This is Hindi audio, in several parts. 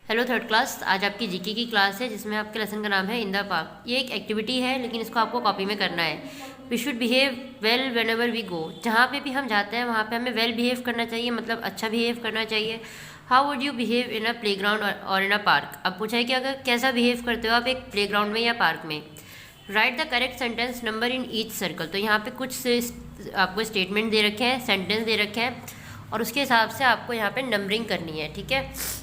Hello third class. आज आपकी जीके की क्लास है जिसमें आपके लेसन का नाम है इन द पार्क। ये एक एक्टिविटी है लेकिन इसको आपको कॉपी में करना है। We should behave well whenever we go. जहाँ पे भी हम जाते हैं वहाँ पे हमें वेल बिहेव करना चाहिए, मतलब अच्छा बिहेव करना चाहिए। How would you behave in a play ground और इन अ पार्क। अब पूछा है कि अगर कैसा बिहेव करते हो आप एक प्ले ग्राउंड में या पार्क में। Right the correct sentence number in each circle. तो यहाँ पे कुछ आपको स्टेटमेंट दे रखे हैं, सेंटेंस दे रखे हैं और उसके हिसाब से आपको यहाँ पे नंबरिंग करनी है, ठीक है।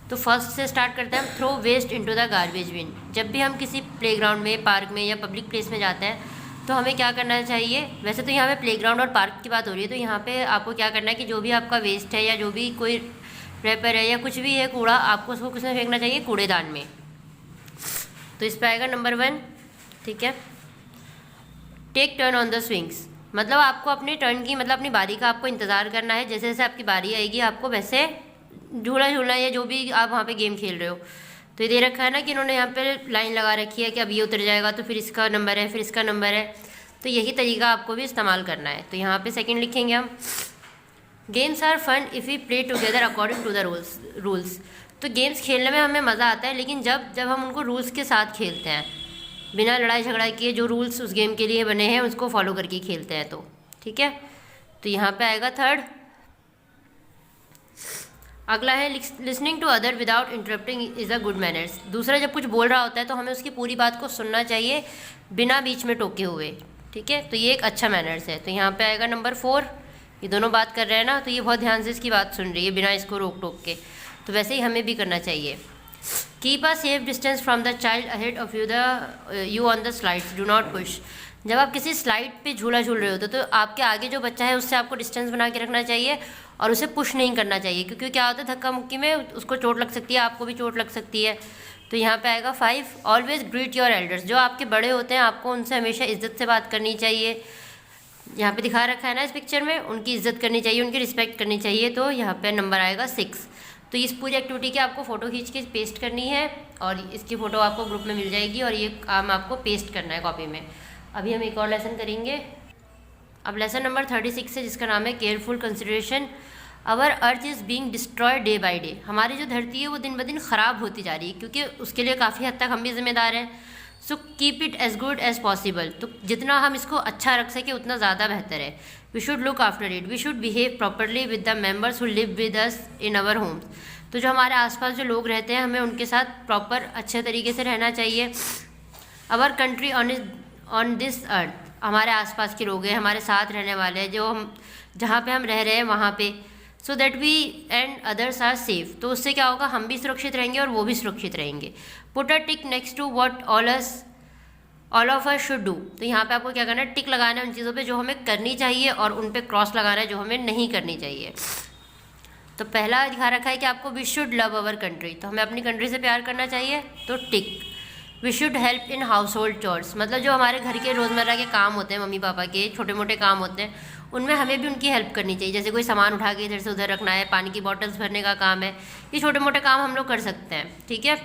तो फर्स्ट से स्टार्ट करते हैं हम। Throw waste into the garbage bin. जब भी हम किसी प्लेग्राउंड में, पार्क में या पब्लिक प्लेस में जाते हैं तो हमें क्या करना चाहिए। वैसे तो यहाँ पे प्लेग्राउंड और पार्क की बात हो रही है, तो यहाँ पे आपको क्या करना है कि जो भी आपका वेस्ट है या जो भी कोई रैपर है या कुछ भी है कूड़ा, आपको उसको किसमें फेंकना चाहिए, कूड़ेदान में। तो इस पर आएगा नंबर 1, ठीक है। Take turn on the swings. मतलब आपको अपने टर्न की, मतलब अपनी बारी का आपको इंतज़ार करना है। जैसे जैसे आपकी बारी आएगी आपको वैसे झूला झूलना या जो भी आप वहाँ पे गेम खेल रहे हो। तो ये दे रखा है ना कि इन्होंने यहाँ पे लाइन लगा रखी है कि अब ये उतर जाएगा तो फिर इसका नंबर है, फिर इसका नंबर है। तो यही तरीका आपको भी इस्तेमाल करना है। तो यहाँ पे सेकंड लिखेंगे हम। Games are fun if we play together according to the rules. तो गेम्स खेलने में हमें मज़ा आता है लेकिन जब जब हम उनको रूल्स के साथ खेलते हैं, बिना लड़ाई झगड़ा किए, जो रूल्स उस गेम के लिए बने हैं उसको फॉलो करके खेलते हैं, तो ठीक है। तो यहाँ पे आएगा थर्ड। अगला है listening to other without interrupting is a good manners. दूसरा जब कुछ बोल रहा होता है तो हमें उसकी पूरी बात को सुनना चाहिए बिना बीच में टोके हुए, ठीक है। तो ये एक अच्छा मैनर्स है। तो यहाँ पे आएगा नंबर 4। ये दोनों बात कर रहे हैं ना, तो ये बहुत ध्यान से इसकी बात सुन रही है बिना इसको रोक टोक के। तो वैसे ही हमें भी करना चाहिए। Keep a safe distance from the child ahead of you on the slides, do not push. जब आप किसी स्लाइड पे झूला झूल रहे होते तो आपके आगे जो बच्चा है उससे आपको डिस्टेंस बना के रखना चाहिए और उसे पुश नहीं करना चाहिए, क्योंकि क्या होता है धक्का मुक्की में उसको चोट लग सकती है, आपको भी चोट लग सकती है। तो यहाँ पे आएगा 5। Always greet your elders. जो आपके बड़े होते हैं आपको उनसे हमेशा इज्जत से बात करनी चाहिए। यहाँ पे दिखा रखा है ना इस पिक्चर में, उनकी इज्जत करनी चाहिए, उनकी रिस्पेक्ट करनी चाहिए। तो यहाँ पे नंबर आएगा 6। तो इस पूरी एक्टिविटी की आपको फ़ोटो खींच के पेस्ट करनी है और इसकी फ़ोटो आपको ग्रुप में मिल जाएगी और ये काम आपको पेस्ट करना है कॉपी में। अभी हम एक और लेसन करेंगे। अब लेसन नंबर 36 है जिसका नाम है careful consideration. Our earth is being destroyed day by day. हमारी जो धरती है वो दिन ब दिन ख़राब होती जा रही है, क्योंकि उसके लिए काफ़ी हद तक हम भी जिम्मेदार हैं। So keep it as good as possible. तो जितना हम इसको अच्छा रख सके उतना ज़्यादा बेहतर है। We should look after it. We should behave properly with the members who live with us in our homes. तो जो हमारे आसपास जो लोग रहते हैं हमें उनके साथ प्रॉपर अच्छे तरीके से रहना चाहिए। Our country on this earth. हमारे आसपास के लोग हैं, हमारे साथ रहने वाले हैं, जो हम जहाँ पे हम रह रहे हैं वहाँ पे। So that we and others are safe. तो उससे क्या होगा, हम भी सुरक्षित रहेंगे और वो भी सुरक्षित रहेंगे। Put a tick next to what all of us should do. तो यहाँ पे आपको क्या करना है, टिक लगाना है उन चीज़ों पे जो हमें करनी चाहिए और उन पे क्रॉस लगाना है जो हमें नहीं करनी चाहिए। तो पहला दिखा रखा है कि आपको we should love our country. तो हमें अपनी कंट्री से प्यार करना चाहिए, तो tick. We should help in household chores. मतलब जो हमारे घर के रोज़मर्रा के काम होते हैं, मम्मी पापा के छोटे मोटे काम होते हैं, उनमें हमें भी उनकी हेल्प करनी चाहिए। जैसे कोई सामान उठा के इधर से उधर रखना है, पानी की बॉटल्स भरने का काम है, ये छोटे मोटे काम हम लोग कर सकते हैं, ठीक है।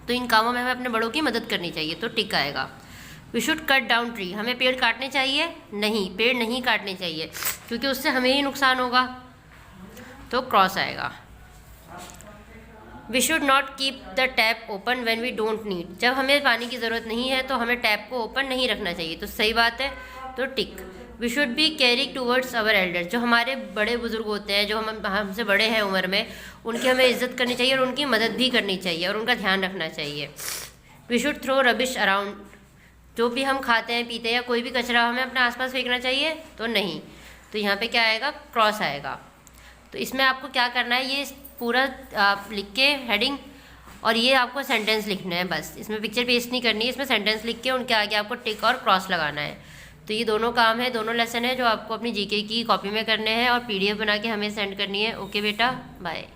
तो इन कामों में हमें अपने बड़ों की मदद करनी चाहिए, तो टिक आएगा। We should cut down tree. हमें पेड़ काटने चाहिए नहीं, पेड़ नहीं काटने चाहिए क्योंकि उससे हमें ही नुकसान होगा, तो क्रॉस आएगा। We should not keep the tap open when we don't need. जब हमें पानी की ज़रूरत नहीं है तो हमें टैप को ओपन नहीं रखना चाहिए, तो सही बात है, तो tick. We should be caring towards our elders. जो हमारे बड़े बुजुर्ग होते हैं, जो हमसे बड़े हैं उम्र में, उनकी हमें इज्जत करनी चाहिए और उनकी मदद भी करनी चाहिए और उनका ध्यान रखना चाहिए। We should throw rubbish around. जो भी हम खाते हैं पीते हैं या कोई भी कचरा हमें अपने आसपास फेंकना चाहिए, तो नहीं। तो यहाँ पे क्या आएगा, क्रॉस आएगा। तो इसमें आपको क्या करना है, ये पूरा आप लिख के हेडिंग और ये आपको सेंटेंस लिखना है बस। इसमें पिक्चर पेस्ट नहीं करनी है, इसमें सेंटेंस लिख के उनके आगे आपको टिक और क्रॉस लगाना है। तो ये दोनों काम है, दोनों लेसन है जो आपको अपनी जीके की कॉपी में करने हैं और पीडीएफ बना के हमें सेंड करनी है। ओके बेटा, बाय।